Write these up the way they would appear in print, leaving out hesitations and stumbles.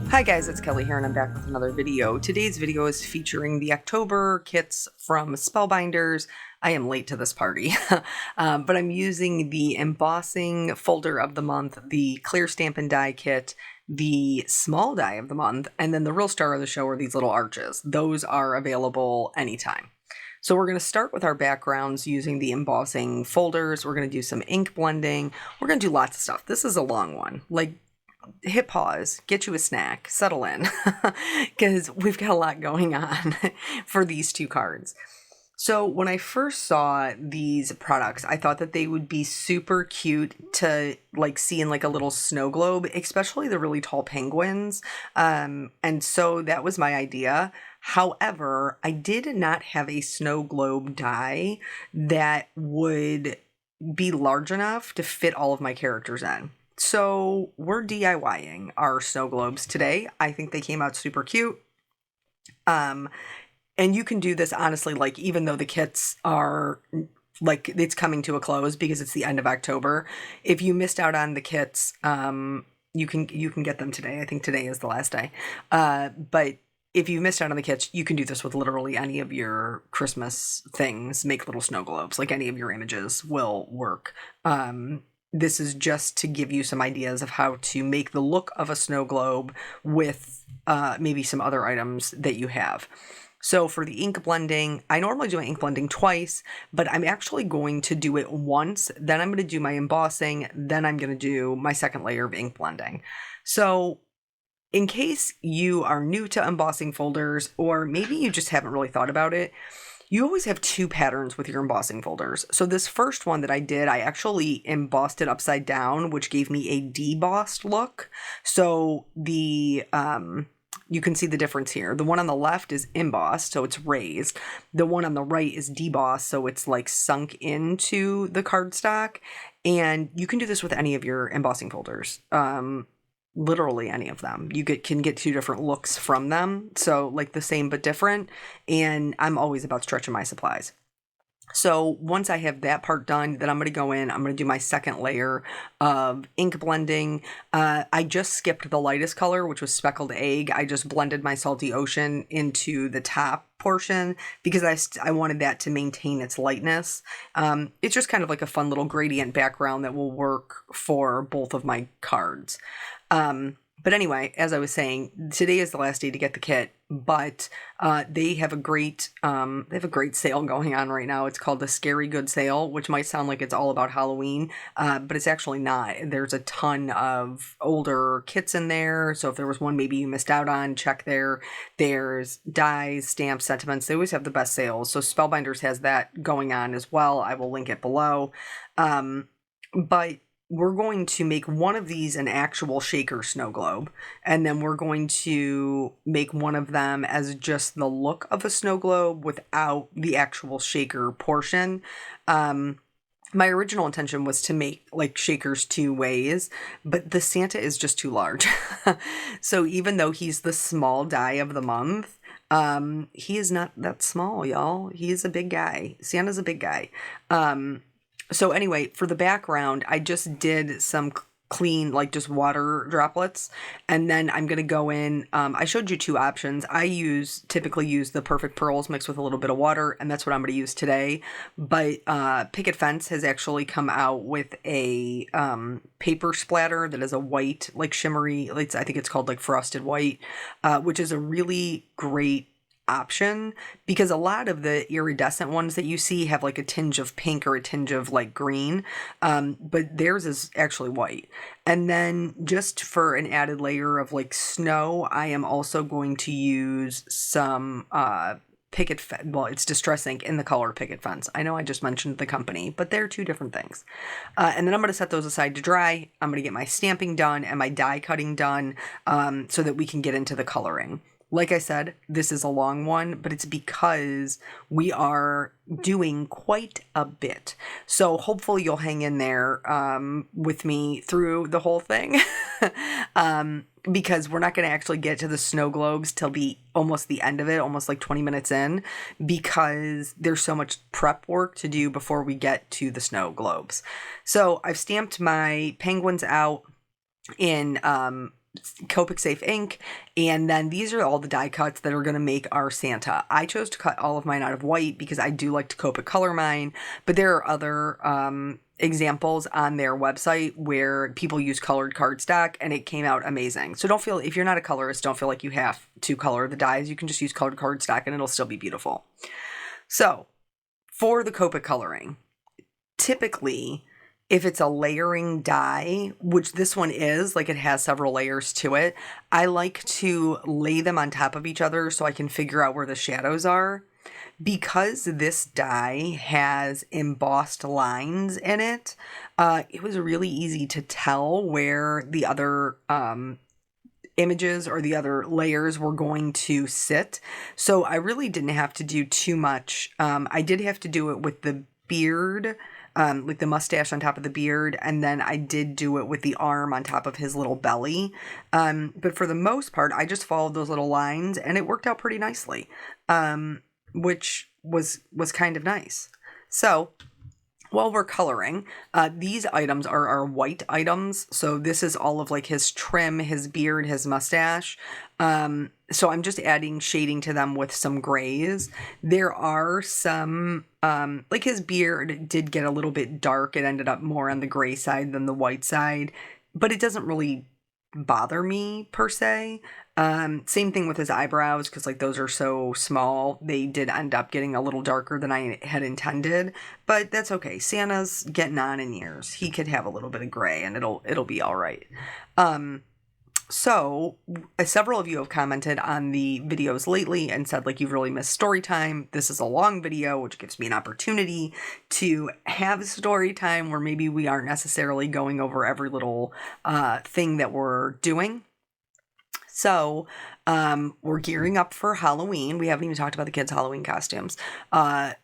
Hi guys, it's Kelly here and I'm back with another video. Today's video is featuring the October kits from Spellbinders. I am late to this party, but I'm using the embossing folder of the month, the clear stamp and die kit, the small die of the month, and then the real star of the show are these little arches. Those are available anytime. So we're going to start with our backgrounds using the embossing folders. We're going to do some ink blending. We're going to do lots of stuff. This is a long one. Hit pause, get you a snack, settle in, because we've got a lot going on for these two cards. So when I first saw these products, I thought that they would be super cute to see in a little snow globe, especially the really tall penguins. And so that was my idea. However, I did not have a snow globe die that would be large enough to fit all of my characters in. So we're DIYing our snow globes today. I think they came out super cute. And you can do this honestly, even though the kits are it's coming to a close because it's the end of October. If you missed out on the kits, you can get them today. I think today is the last day. But if you missed out on the kits, you can do this with literally any of your Christmas things. Make little snow globes, any of your images will work. This is just to give you some ideas of how to make the look of a snow globe with maybe some other items that you have. So for the ink blending, I normally do my ink blending twice, but I'm actually going to do it once. Then I'm going to do my embossing. Then I'm going to do my second layer of ink blending. So in case you are new to embossing folders, or maybe you just haven't really thought about it, you always have two patterns with your embossing folders. So this first one that I did, I actually embossed it upside down, which gave me a debossed look. So you can see the difference here. The one on the left is embossed, so it's raised. The one on the right is debossed, so it's sunk into the cardstock. And you can do this with any of your embossing folders. Literally any of them. You can get two different looks from them. So the same but different. And I'm always about stretching my supplies. So once I have that part done, then I'm going to go in, I'm going to do my second layer of ink blending. I just skipped the lightest color, which was speckled egg. I just blended my salty ocean into the top portion because I wanted that to maintain its lightness. It's just kind of a fun little gradient background that will work for both of my cards. But anyway, as I was saying, today is the last day to get the kit, but they have a great sale going on right now. It's called the Scary Good Sale, which might sound like it's all about Halloween, but it's actually not. There's a ton of older kits in there, so if there was one maybe you missed out on, check there. There's dies, stamps, sentiments. They always have the best sales, so Spellbinders has that going on as well. I will link it below. But we're going to make one of these an actual shaker snow globe, and then we're going to make one of them as just the look of a snow globe without the actual shaker portion. My original intention was to make shakers two ways, but the Santa is just too large. So even though he's the small die of the month, he is not that small, y'all. He is a big guy. Santa's a big guy. So anyway, for the background, I just did some clean, just water droplets. And then I'm going to go in. I showed you two options. I typically use the Perfect Pearls mixed with a little bit of water, and that's what I'm going to use today. But Picket Fence has actually come out with a paper splatter that is a white, shimmery, I think it's called frosted white, which is a really great option because a lot of the iridescent ones that you see have a tinge of pink or a tinge of green, but theirs is actually white. And then just for an added layer of snow, I am also going to use some it's Distress Ink in the color Picket Fence. I know I just mentioned the company, but they're two different things. And then I'm going to set those aside to dry. I'm going to get my stamping done and my die cutting done so that we can get into the coloring. Like I said, this is a long one, but it's because we are doing quite a bit. So hopefully you'll hang in there with me through the whole thing. Because we're not going to actually get to the snow globes till almost the end of it, almost 20 minutes in, because there's so much prep work to do before we get to the snow globes. So I've stamped my penguins out in Copic Safe ink, and then these are all the die cuts that are going to make our Santa. I chose to cut all of mine out of white because I do like to Copic color mine, but there are other examples on their website where people use colored cardstock and it came out amazing. So don't feel, if you're not a colorist, don't feel like you have to color the dies. You can just use colored cardstock and it'll still be beautiful. So for the Copic coloring, typically, if it's a layering die, which this one is, like it has several layers to it, I like to lay them on top of each other so I can figure out where the shadows are. Because this die has embossed lines in it, it was really easy to tell where the other images or the other layers were going to sit. So I really didn't have to do too much. I did have to do it with the beard, like the mustache on top of the beard, and then I did do it with the arm on top of his little belly. But for the most part, I just followed those little lines, and it worked out pretty nicely, which was kind of nice. So while we're coloring, these items are our white items. So this is all of like his trim, his beard, his mustache. So I'm just adding shading to them with some grays. There are some, like his beard did get a little bit dark. It ended up more on the gray side than the white side, but it doesn't really bother me per se. Same thing with his eyebrows, because like those are so small, they did end up getting a little darker than I had intended, but that's okay. Santa's getting on in years. He could have a little bit of gray and it'll be all right. So several of you have commented on the videos lately and said like you've really missed story time. This is a long video, which gives me an opportunity to have story time where maybe we aren't necessarily going over every little thing that we're doing. So we're gearing up for Halloween. We haven't even talked about the kids' Halloween costumes.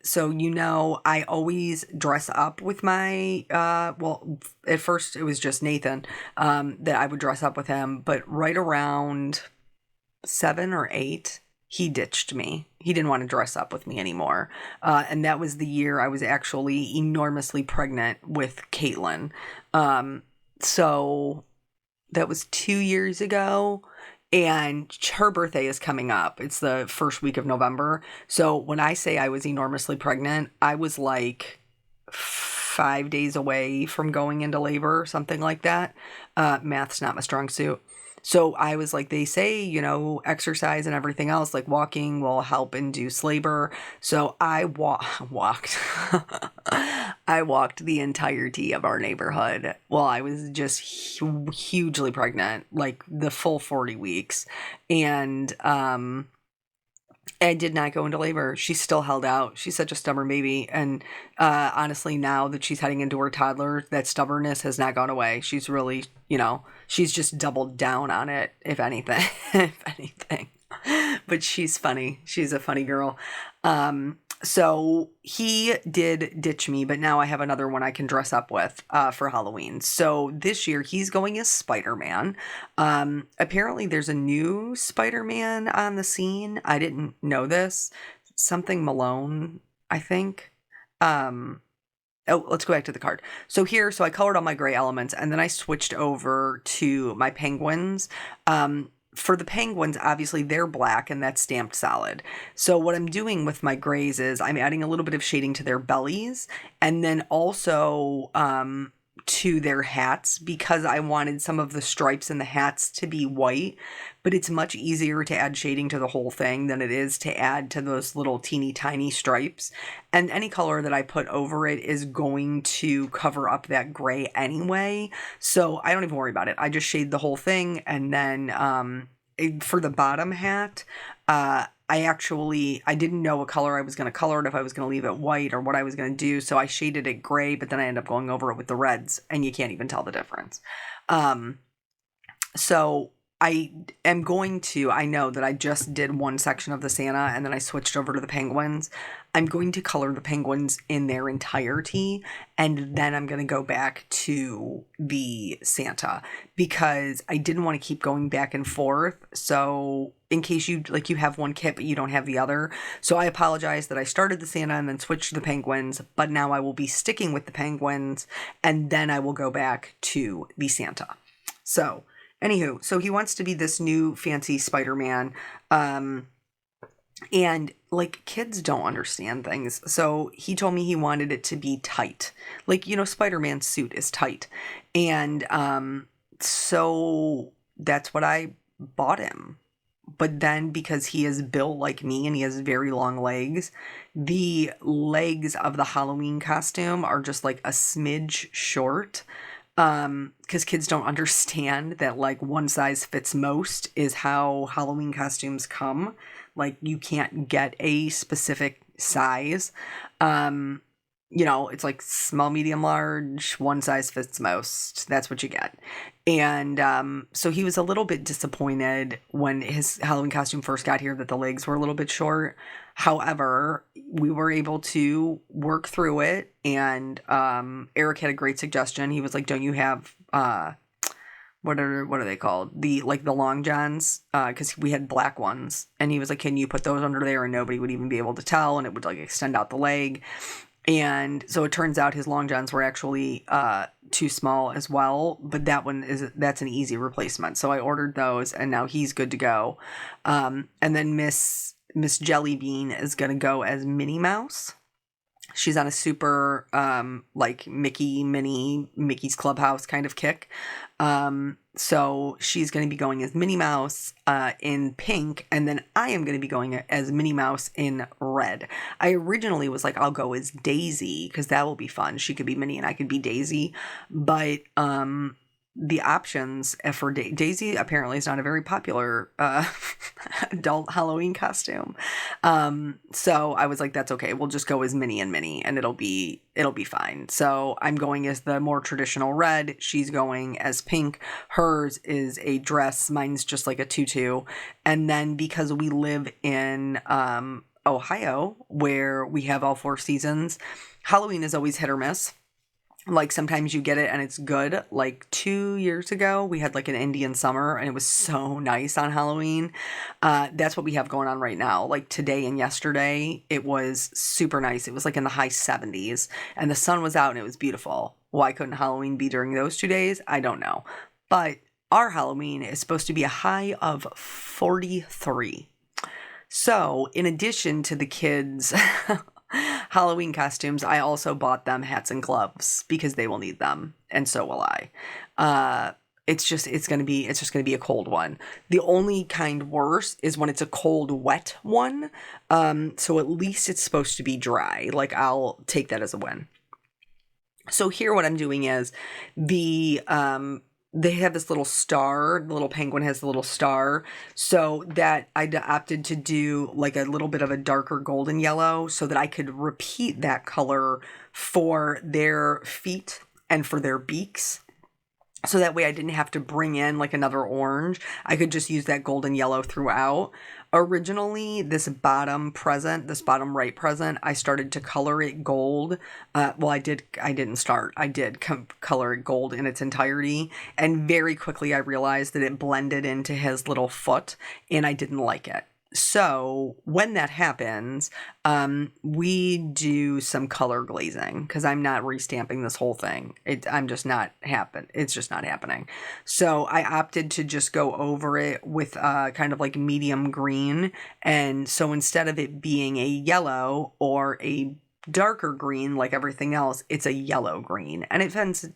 So, you know, I always dress up with my, well, at first it was just Nathan that I would dress up with him. But right around 7 or 8, he ditched me. He didn't want to dress up with me anymore. And that was the year I was actually enormously pregnant with Caitlin. So that was 2 years ago. And her birthday is coming up. It's the first week of November. So when I say I was enormously pregnant, I was like 5 days away from going into labor, something like that. Math's not my strong suit. So I was like, they say, you know, exercise and everything else, like walking will help induce labor. So I walked. I walked the entirety of our neighborhood while I was just hugely pregnant, like the full 40 weeks. And I did not go into labor. She still held out. She's such a stubborn baby. And honestly, now that she's heading into her toddler, that stubbornness has not gone away. She's really, you know, she's just doubled down on it, if anything. If anything. But she's funny. She's a funny girl. So he did ditch me, but now I have another one I can dress up with for Halloween. So this year he's going as Spider-Man. Apparently there's a new Spider-Man on the scene. I didn't know this. Something Malone, I think. Oh, let's go back to the card. So I colored all my gray elements and then I switched over to my penguins. For the penguins, obviously they're black and that's stamped solid. So what I'm doing with my grays is I'm adding a little bit of shading to their bellies and then also to their hats because I wanted some of the stripes in the hats to be white, but it's much easier to add shading to the whole thing than it is to add to those little teeny tiny stripes. And any color that I put over it is going to cover up that gray anyway. So I don't even worry about it. I just shade the whole thing. And then for the bottom hat, I didn't know what color I was going to color it, if I was going to leave it white or what I was going to do. So I shaded it gray, but then I ended up going over it with the reds and you can't even tell the difference. So I am going to, I know that I just did one section of the Santa and then I switched over to the penguins. I'm going to color the penguins in their entirety and then I'm going to go back to the Santa because I didn't want to keep going back and forth. So in case you have one kit but you don't have the other. So I apologize that I started the Santa and then switched to the penguins, but now I will be sticking with the penguins and then I will go back to the Santa. So Anywho, so he wants to be this new fancy Spider-Man. And like kids don't understand things. So he told me he wanted it to be tight. Like, Spider-Man's suit is tight. And so that's what I bought him. But then because he is built like me and he has very long legs, the legs of the Halloween costume are just like a smidge short. Because kids don't understand that like one size fits most is how Halloween costumes come. Like you can't get a specific size. It's like small, medium, large, one size fits most. That's what you get. And so he was a little bit disappointed when his Halloween costume first got here that the legs were a little bit short. However, we were able to work through it, and Eric had a great suggestion. He was like, "Don't you have what are they called? The long johns, because we had black ones." And he was like, "Can you put those under there and nobody would even be able to tell, and it would like extend out the leg." And so it turns out his long johns were actually too small as well, but that's an easy replacement. So I ordered those, and now he's good to go. And then Miss Jellybean is gonna go as Minnie Mouse. She's on a super like Mickey's Clubhouse kind of kick. So she's going to be going as Minnie Mouse in pink, and then I am going to be going as Minnie Mouse in red. I originally was like, I'll go as Daisy because that will be fun. She could be Minnie and I could be Daisy, but the options for Daisy apparently is not a very popular adult Halloween costume. So I was like, that's okay. We'll just go as Minnie and it'll be fine. So I'm going as the more traditional red. She's going as pink. Hers is a dress. Mine's just like a tutu. And then because we live in Ohio, where we have all 4 seasons, Halloween is always hit or miss. Like sometimes you get it and it's good. Like 2 years ago, we had like an Indian summer and it was so nice on Halloween. That's what we have going on right now. Like today and yesterday, it was super nice. It was like in the high 70s and the sun was out and it was beautiful. Why couldn't Halloween be during those 2 days? I don't know. But our Halloween is supposed to be a high of 43. So in addition to the kids Halloween costumes, I also bought them hats and gloves because they will need them, and so will I. It's just gonna be a cold one. The only kind worse is when it's a cold, wet one. So at least it's supposed to be dry. Like I'll take that as a win. So here, what I'm doing is they have this little star. The little penguin has the little star. So that I opted to do like a little bit of a darker golden yellow so that I could repeat that color for their feet and for their beaks. So that way I didn't have to bring in like another orange. I could just use that golden yellow throughout. Originally, this bottom right present, I started to color it gold. I didn't start. I did color it gold in its entirety. And very quickly I realized that it blended into his little foot and I didn't like it. So when that happens, we do some color glazing because I'm not restamping this whole thing. It's just not happening. So I opted to just go over it with kind of like medium green. And so instead of it being a yellow or a darker green like everything else, it's a yellow green, and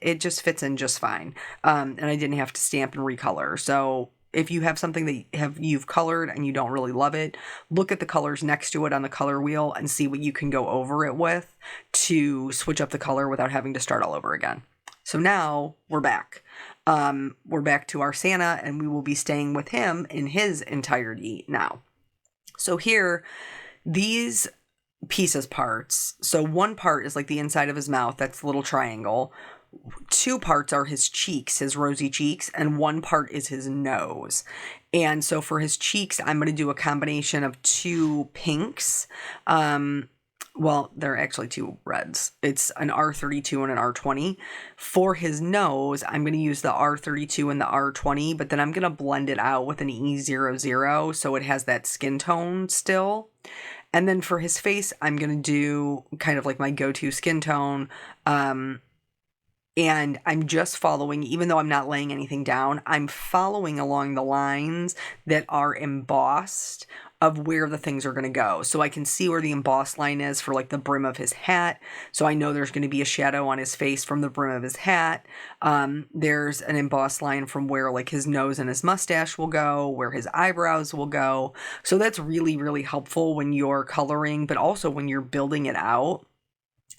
it just fits in just fine. And I didn't have to stamp and recolor. So if you have something that you've colored and you don't really love it, look at the colors next to it on the color wheel and see what you can go over it with to switch up the color without having to start all over again. So now we're back. We're back to our Santa, and we will be staying with him in his entirety now. So here, these parts. So one part is like the inside of his mouth. That's the little triangle. 2 parts are his cheeks, his rosy cheeks, and 1 part is his nose. And so for his cheeks, I'm going to do a combination of 2 pinks. They're actually 2 reds. It's an R32 and an R20. For his nose, I'm going to use the R32 and the R20, but then I'm going to blend it out with an E00 so it has that skin tone still. And then for his face, I'm going to do kind of like my go-to skin tone, And I'm just following, even though I'm not laying anything down, I'm following along the lines that are embossed of where the things are going to go. So I can see where the embossed line is for like the brim of his hat. So I know there's going to be a shadow on his face from the brim of his hat. There's an embossed line from where like his nose and his mustache will go, where his eyebrows will go. So that's really, really helpful when you're coloring, but also when you're building it out.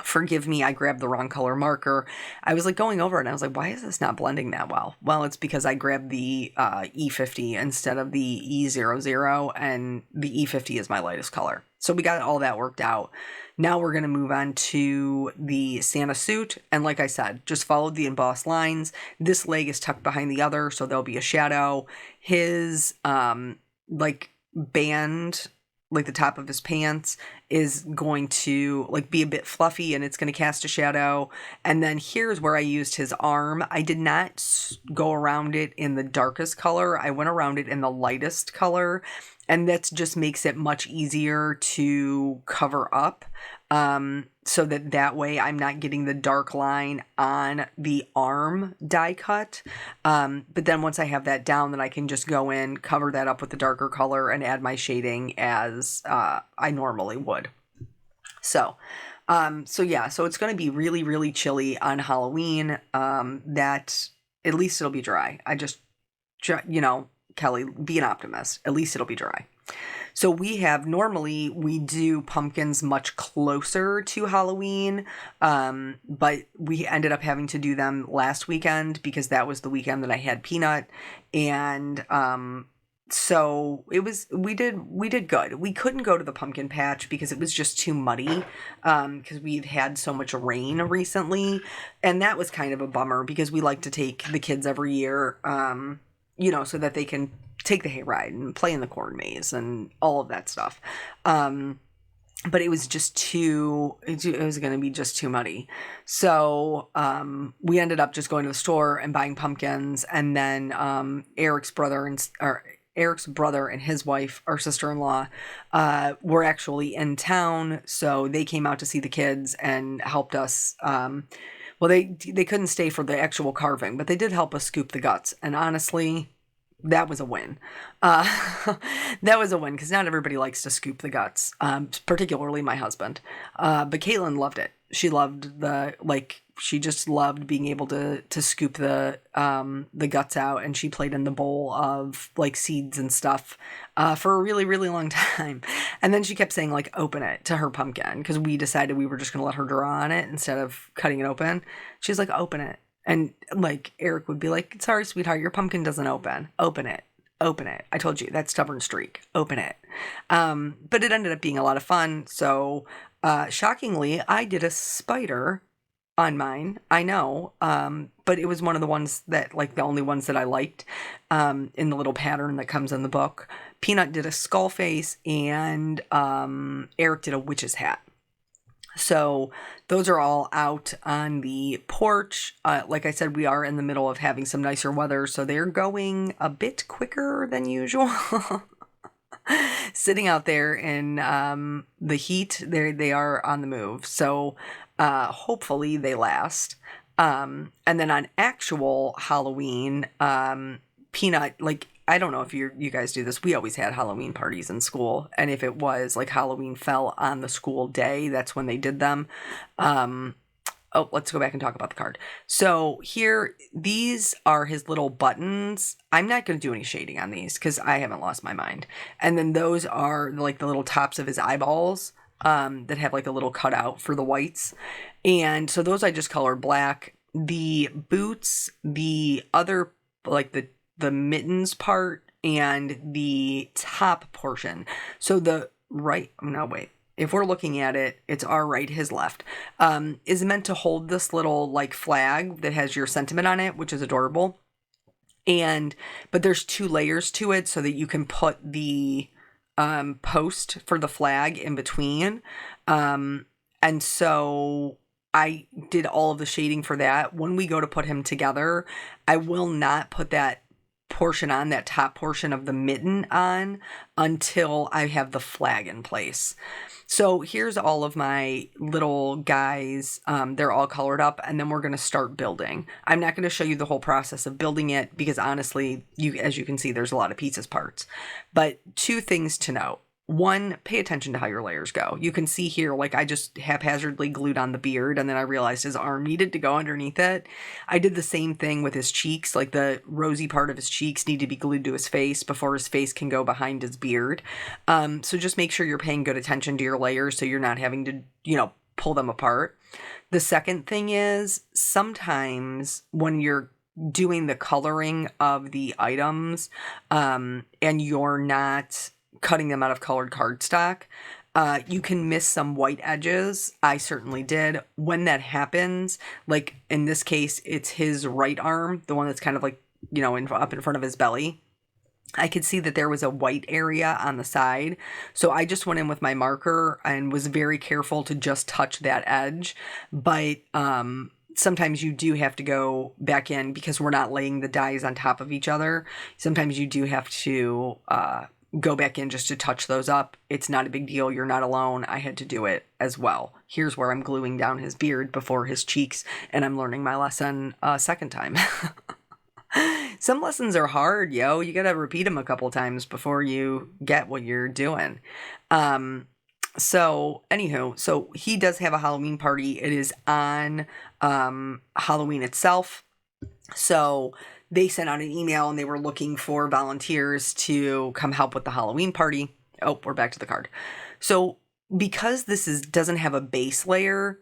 Forgive me, I grabbed the wrong color marker. I was like going over it and I was like, why is this not blending that well? Well, it's because I grabbed the E50 instead of the E00, and the E50 is my lightest color. So we got all that worked out. Now we're going to move on to the Santa suit. And like I said, just followed the embossed lines. This leg is tucked behind the other, so there'll be a shadow. His like band, like the top of his pants, is going to like be a bit fluffy and it's going to cast a shadow. And then here's where I used his arm. I did not go around it in the darkest color. I went around it in the lightest color, and that just makes it much easier to cover up. So that way I'm not getting the dark line on the arm die cut. But then once I have that down, then I can just go in, cover that up with the darker color, and add my shading as I normally would. So yeah, so it's going to be really, really chilly on Halloween. That at least it'll be dry. Kelly, be an optimist. At least it'll be dry. So normally we do pumpkins much closer to Halloween, but we ended up having to do them last weekend because that was the weekend that I had Peanut, and so we did good. We couldn't go to the pumpkin patch because it was just too muddy, because we've had so much rain recently, and that was kind of a bummer because we like to take the kids every year, so that they can take the hayride and play in the corn maze and all of that stuff. But it was just it was going to be just too muddy. So we ended up just going to the store and buying pumpkins. And then Eric's brother and his wife, our sister-in-law, were actually in town. So they came out to see the kids and helped us. Well, they couldn't stay for the actual carving, but they did help us scoop the guts. And honestly, that was a win. That was a win because not everybody likes to scoop the guts, particularly my husband. But Caitlin loved it. She loved she just loved being able to scoop the guts out, and she played in the bowl of like seeds and stuff for a really, really long time. And then she kept saying like, open it to her pumpkin, because we decided we were just going to let her draw on it instead of cutting it open. She's like, open it. And like Eric would be like, sorry, sweetheart, your pumpkin doesn't open. Open it. Open it. I told you, that stubborn streak. Open it. But it ended up being a lot of fun. So shockingly, I did a spider on mine. I know. But it was one of the ones that, like, the only ones that I liked in the little pattern that comes in the book. Peanut did a skull face, and Eric did a witch's hat. So those are all out on the porch. Like I said, we are in the middle of having some nicer weather, so they're going a bit quicker than usual. Sitting out there in the heat, they are on the move. So hopefully they last. And then on actual Halloween, Peanut, like, I don't know if you guys do this. We always had Halloween parties in school. And if it was like Halloween fell on the school day, that's when they did them. Let's go back and talk about the card. So here, these are his little buttons. I'm not going to do any shading on these because I haven't lost my mind. And then those are like the little tops of his eyeballs that have like a little cutout for the whites. And so those I just colored black. The boots, the other, like the mittens part, and the top portion. So if we're looking at it, it's our right, his left, is meant to hold this little like flag that has your sentiment on it, which is adorable. But there's 2 layers to it so that you can put the post for the flag in between. And so I did all of the shading for that. When we go to put him together, I will not put that portion on, that top portion of the mitten on, until I have the flag in place. So here's all of my little guys. They're all colored up, and then we're going to start building. I'm not going to show you the whole process of building it because honestly, as you can see, there's a lot of pieces parts. But two things to note. One, pay attention to how your layers go. You can see here, like I just haphazardly glued on the beard, and then I realized his arm needed to go underneath it. I did the same thing with his cheeks, like the rosy part of his cheeks need to be glued to his face before his face can go behind his beard. So just make sure you're paying good attention to your layers so you're not having to, pull them apart. The second thing is sometimes when you're doing the coloring of the items and you're not cutting them out of colored cardstock, you can miss some white edges. I certainly did. When that happens, like in this case, it's his right arm, the one that's kind of like, up in front of his belly. I could see that there was a white area on the side. So I just went in with my marker and was very careful to just touch that edge. But sometimes you do have to go back in because we're not laying the dies on top of each other. Sometimes you do have to go back in just to touch those up. It's not a big deal. You're not alone. I had to do it as well. Here's where I'm gluing down his beard before his cheeks, and I'm learning my lesson a second time. Some lessons are hard, yo. You gotta repeat them a couple times before you get what you're doing. So he does have a Halloween party. It is on Halloween itself. So they sent out an email and they were looking for volunteers to come help with the Halloween party. Oh, we're back to the card. So because this doesn't have a base layer,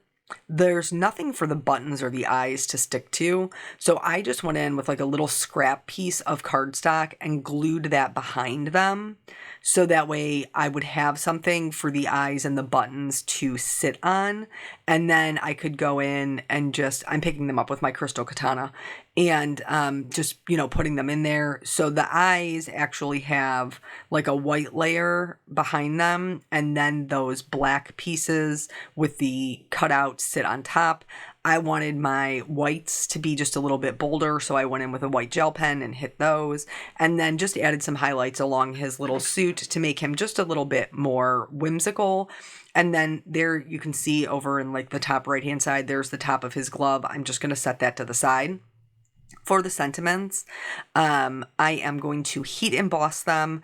there's nothing for the buttons or the eyes to stick to. So I just went in with like a little scrap piece of cardstock and glued that behind them. So that way I would have something for the eyes and the buttons to sit on. And then I could go in and I'm picking them up with my crystal katana and just, putting them in there. So the eyes actually have like a white layer behind them. And then those black pieces with the cutout sit on top. I wanted my whites to be just a little bit bolder, so I went in with a white gel pen and hit those, and then just added some highlights along his little suit to make him just a little bit more whimsical. And then there you can see over in like the top right hand side, there's the top of his glove. I'm just going to set that to the side. For the sentiments, I am going to heat emboss them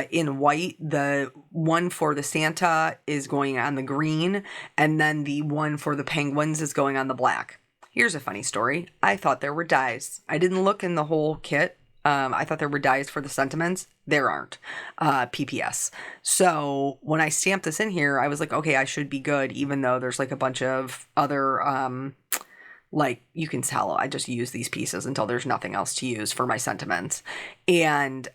in white. The one for the Santa is going on the green, and then the one for the penguins is going on the black. Here's a funny story. I thought there were dies. I didn't look in the whole kit. I thought there were dies for the sentiments. There aren't. PPS. So when I stamped this in here, I was like, okay, I should be good, even though there's like a bunch of other... like you can tell, I just use these pieces until there's nothing else to use for my sentiments. And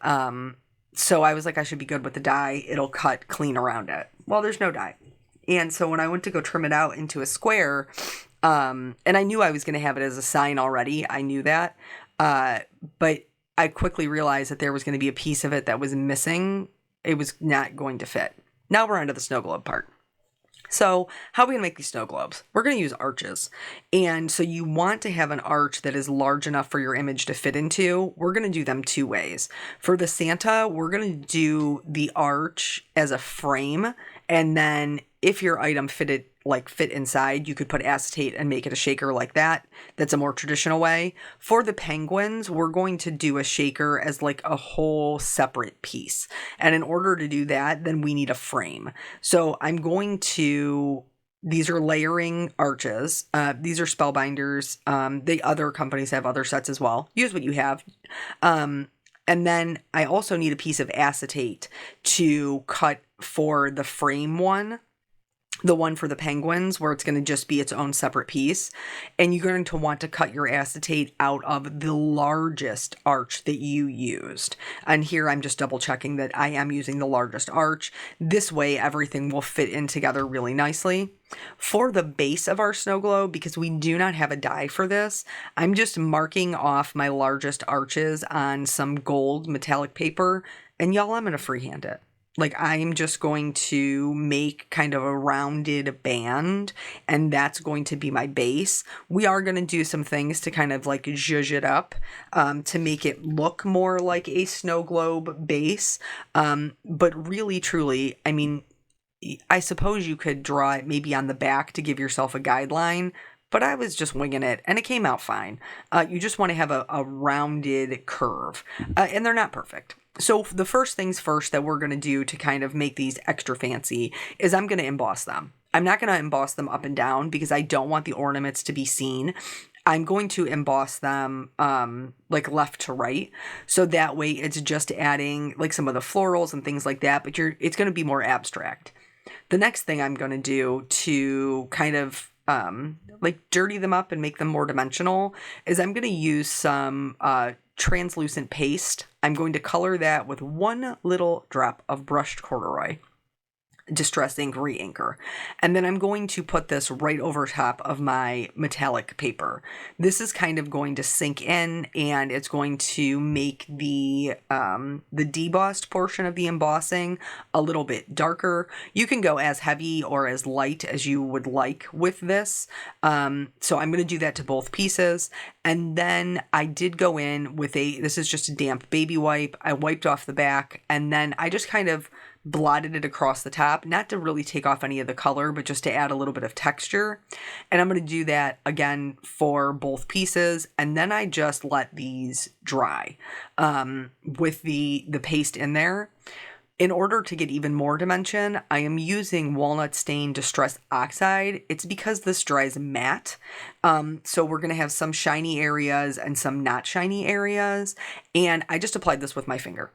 so I was like, I should be good with the die. It'll cut clean around it. Well, there's no die. And so when I went to go trim it out into a square, and I knew I was going to have it as a sign already. I knew that. But I quickly realized that there was going to be a piece of it that was missing. It was not going to fit. Now we're on to the snow globe part. So how are we going to make these snow globes? We're going to use arches. And so you want to have an arch that is large enough for your image to fit into. We're going to do them two ways. For the Santa, we're going to do the arch as a frame. And then if your item fit inside, you could put acetate and make it a shaker like that. That's a more traditional way. For the penguins, we're going to do a shaker as like a whole separate piece. And in order to do that, then we need a frame. So these are layering arches. These are Spellbinders. The other companies have other sets as well. Use what you have. And then I also need a piece of acetate to cut for the frame one. The one for the penguins, where it's going to just be its own separate piece. And you're going to want to cut your acetate out of the largest arch that you used. And here I'm just double checking that I am using the largest arch. This way everything will fit in together really nicely. For the base of our snow globe, because we do not have a die for this, I'm just marking off my largest arches on some gold metallic paper. And y'all, I'm going to freehand it. Like I'm just going to make kind of a rounded band, and that's going to be my base. We are going to do some things to kind of like zhuzh it up, to make it look more like a snow globe base. But really, truly, I mean, I suppose you could draw it maybe on the back to give yourself a guideline, but I was just winging it and it came out fine. You just want to have a rounded curve, and they're not perfect. So the first things first that we're going to do to kind of make these extra fancy is I'm going to emboss them. I'm not going to emboss them up and down because I don't want the ornaments to be seen. I'm going to emboss them like left to right. So that way it's just adding like some of the florals and things like that, but it's going to be more abstract. The next thing I'm going to do to kind of like dirty them up and make them more dimensional is I'm going to use some translucent paste. I'm going to color that with one little drop of brushed corduroy distress ink re-inker, and then I'm going to put this right over top of my metallic paper. This is kind of going to sink in, and it's going to make the debossed portion of the embossing a little bit darker. You can go as heavy or as light as you would like with this. So I'm going to do that to both pieces, and then I did go in with this is just a damp baby wipe. I wiped off the back, and then I just kind of blotted it across the top, not to really take off any of the color, but just to add a little bit of texture. And I'm going to do that again for both pieces. And then I just let these dry with the paste in there. In order to get even more dimension, I am using Walnut Stain Distress Oxide. It's because this dries matte. So we're going to have some shiny areas and some not shiny areas. And I just applied this with my finger.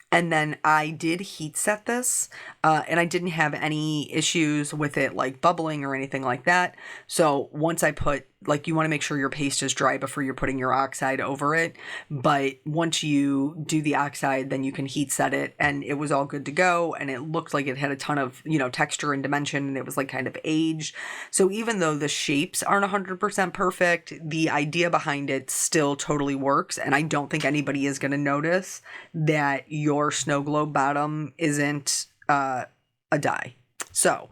And then I did heat set this, and I didn't have any issues with it like bubbling or anything like that. So once I put, like, you want to make sure your paste is dry before you're putting your oxide over it. But once you do the oxide, then you can heat set it, and it was all good to go. And it looked like it had a ton of, texture and dimension, and it was like kind of aged. So even though the shapes aren't 100% perfect, the idea behind it still totally works. And I don't think anybody is going to notice that your snow globe bottom isn't a die. So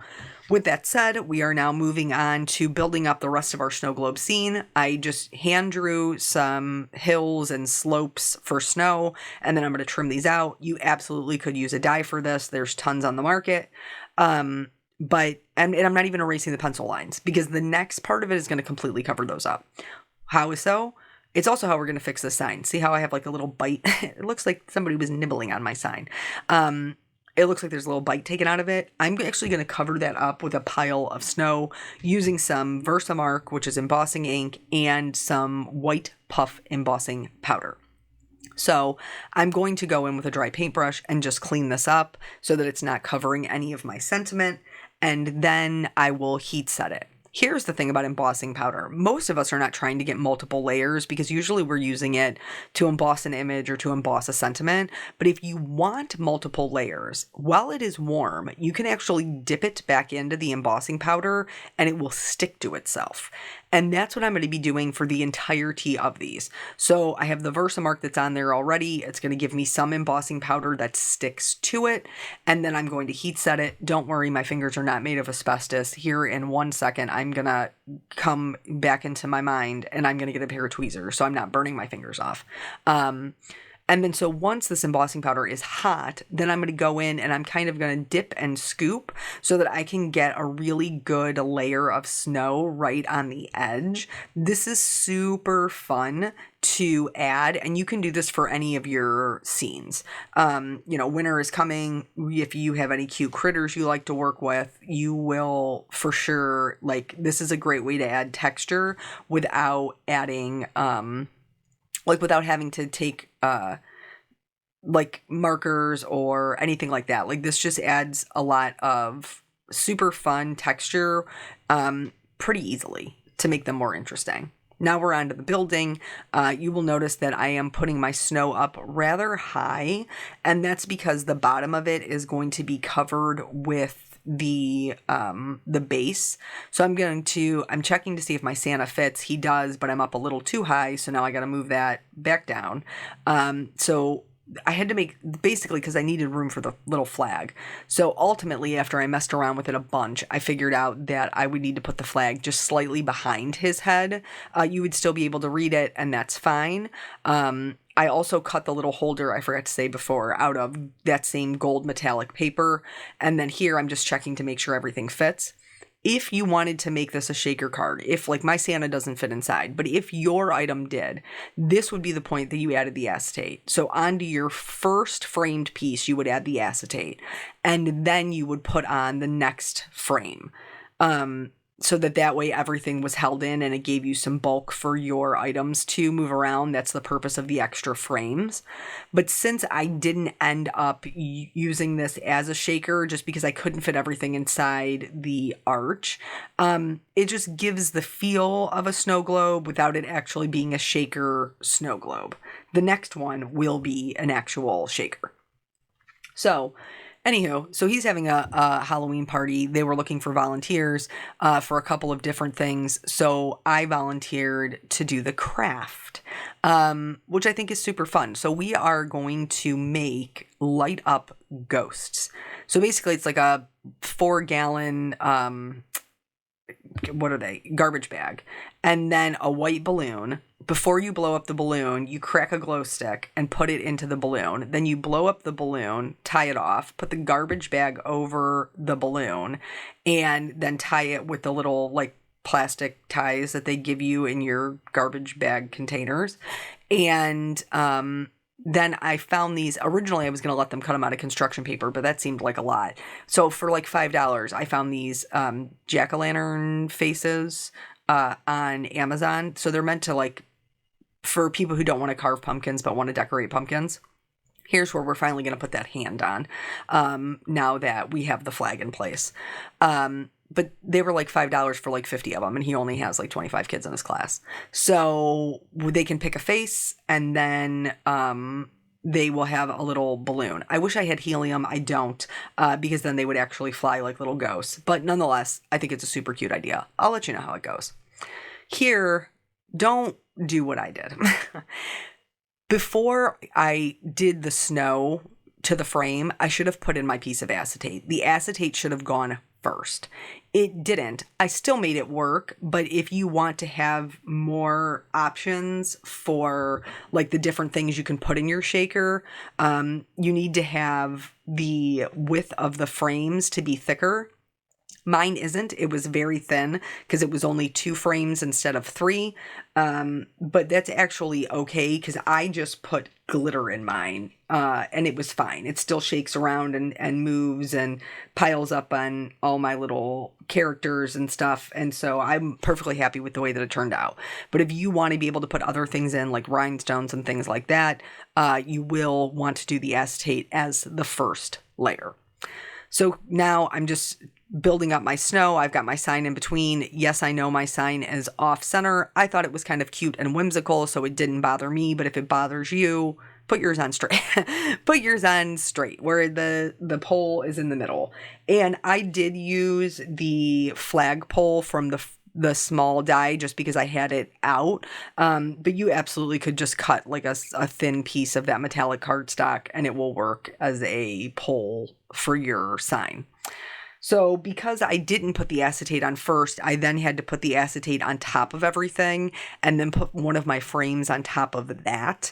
with that said, we are now moving on to building up the rest of our snow globe scene. I just hand drew some hills and slopes for snow, and then I'm going to trim these out. You absolutely could use a die for this. There's tons on the market. But I'm not even erasing the pencil lines because the next part of it is going to completely cover those up. How so? It's also how we're going to fix this sign. See how I have like a little bite? It looks like somebody was nibbling on my sign. It looks like there's a little bite taken out of it. I'm actually going to cover that up with a pile of snow using some Versamark, which is embossing ink, and some white puff embossing powder. So I'm going to go in with a dry paintbrush and just clean this up so that it's not covering any of my sentiment. And then I will heat set it. Here's the thing about embossing powder. Most of us are not trying to get multiple layers because usually we're using it to emboss an image or to emboss a sentiment. But if you want multiple layers, while it is warm, you can actually dip it back into the embossing powder and it will stick to itself. And that's what I'm going to be doing for the entirety of these. So I have the Versamark that's on there already. It's going to give me some embossing powder that sticks to it. And then I'm going to heat set it. Don't worry, my fingers are not made of asbestos. Here in 1 second, I'm going to come back into my mind and I'm going to get a pair of tweezers so I'm not burning my fingers off. And then so once this embossing powder is hot, then I'm going to go in and I'm kind of going to dip and scoop so that I can get a really good layer of snow right on the edge. This is super fun to add, and you can do this for any of your scenes. Winter is coming. If you have any cute critters you like to work with, you will for sure, this is a great way to add texture without adding, without having to take markers or anything like that. This just adds a lot of super fun texture pretty easily to make them more interesting. Now we're on to the building. You will notice that I am putting my snow up rather high, and that's because the bottom of it is going to be covered with the base. So I'm checking to see if my Santa fits. He does, but I'm up a little too high, so now I got to move that back down. So I had to make, basically because I needed room for the little flag. So ultimately, after I messed around with it a bunch, I figured out that I would need to put the flag just slightly behind his head. You would still be able to read it, and that's fine. I also cut the little holder, I forgot to say before, out of that same gold metallic paper. And then here I'm just checking to make sure everything fits. If you wanted to make this a shaker card, if like my Santa doesn't fit inside, but if your item did, this would be the point that you added the acetate. So onto your first framed piece, you would add the acetate, and then you would put on the next frame. So that way everything was held in and it gave you some bulk for your items to move around. That's the purpose of the extra frames. But since I didn't end up using this as a shaker, just because I couldn't fit everything inside the arch, it just gives the feel of a snow globe without it actually being a shaker snow globe. The next one will be an actual shaker. So anywho, so he's having a Halloween party. They were looking for volunteers for a couple of different things. So I volunteered to do the craft, which I think is super fun. So we are going to make light up ghosts. So basically it's like a 4-gallon, what are they? Garbage bag. And then a white balloon. Before you blow up the balloon, you crack a glow stick and put it into the balloon. Then you blow up the balloon, tie it off, put the garbage bag over the balloon, and then tie it with the little like plastic ties that they give you in your garbage bag containers. And then I found these. Originally, I was going to let them cut them out of construction paper, but that seemed like a lot. So for like $5, I found these jack-o'-lantern faces on Amazon. So they're meant to like, for people who don't want to carve pumpkins but want to decorate pumpkins. Here's where we're finally going to put that hand on now that we have the flag in place. But they were like $5 for like 50 of them, and he only has like 25 kids in his class. So they can pick a face, and then they will have a little balloon. I wish I had helium. I don't, because then they would actually fly like little ghosts. But nonetheless, I think it's a super cute idea. I'll let you know how it goes. Here, don't do what I did. Before I did the snow to the frame, I should have put in my piece of acetate. The acetate should have gone first. It didn't. I still made it work, but if you want to have more options for like the different things you can put in your shaker, you need to have the width of the frames to be thicker. Mine isn't. It was very thin because it was only 2 frames instead of 3. But that's actually okay because I just put glitter in mine and it was fine. It still shakes around and moves and piles up on all my little characters and stuff. And so I'm perfectly happy with the way that it turned out. But if you want to be able to put other things in like rhinestones and things like that, you will want to do the acetate as the first layer. So now I'm just building up my snow. I've got my sign in between. Yes, I know my sign is off center. I thought it was kind of cute and whimsical, so it didn't bother me. But if it bothers you, put yours on straight. Put yours on straight where the pole is in the middle. And I did use the flag pole from the small die just because I had it out. But you absolutely could just cut like a thin piece of that metallic cardstock and it will work as a pole for your sign. So because I didn't put the acetate on first, I then had to put the acetate on top of everything and then put one of my frames on top of that.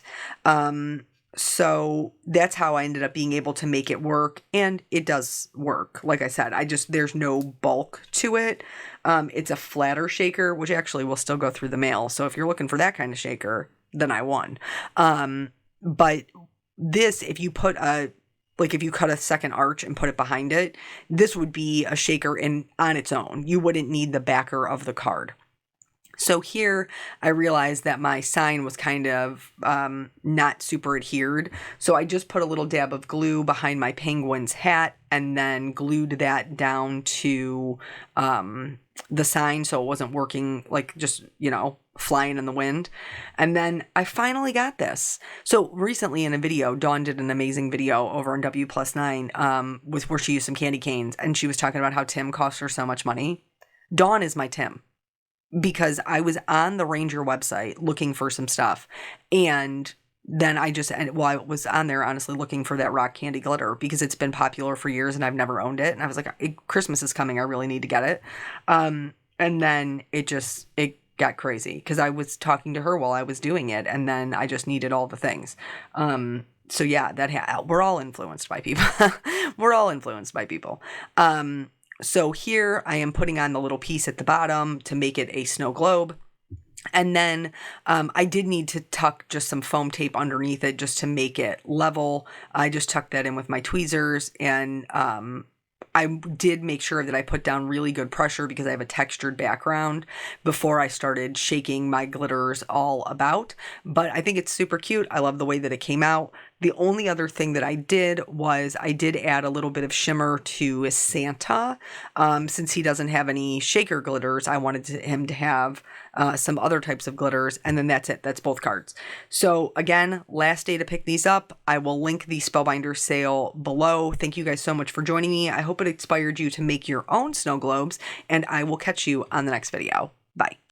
So that's how I ended up being able to make it work. And it does work. Like I said, there's no bulk to it. It's a flatter shaker, which actually will still go through the mail. So if you're looking for that kind of shaker, then I won. But this, if you cut a second arch and put it behind it, this would be a shaker on its own. You wouldn't need the backer of the card. So here I realized that my sign was kind of not super adhered. So I just put a little dab of glue behind my penguin's hat and then glued that down to the sign so it wasn't working like just, flying in the wind. And then I finally got this. So recently in a video, Dawn did an amazing video over on W+9 with where she used some candy canes and she was talking about how Tim costs her so much money. Dawn is my Tim. Because I was on the Ranger website looking for some stuff and then I just, well, I was on there honestly looking for that rock candy glitter because it's been popular for years and I've never owned it. And I was like, Christmas is coming. I really need to get it. And then it got crazy because I was talking to her while I was doing it. And then I just needed all the things. So yeah, we're all influenced by people. We're all influenced by people. So here I am putting on the little piece at the bottom to make it a snow globe. And then I did need to tuck just some foam tape underneath it just to make it level. I just tucked that in with my tweezers, and I did make sure that I put down really good pressure because I have a textured background before I started shaking my glitters all about. But I think it's super cute. I love the way that it came out. The only other thing that I did was I did add a little bit of shimmer to Santa. Since he doesn't have any shaker glitters, I wanted him to have some other types of glitters. And then that's it. That's both cards. So again, last day to pick these up. I will link the Spellbinders sale below. Thank you guys so much for joining me. I hope it inspired you to make your own snow globes, and I will catch you on the next video. Bye.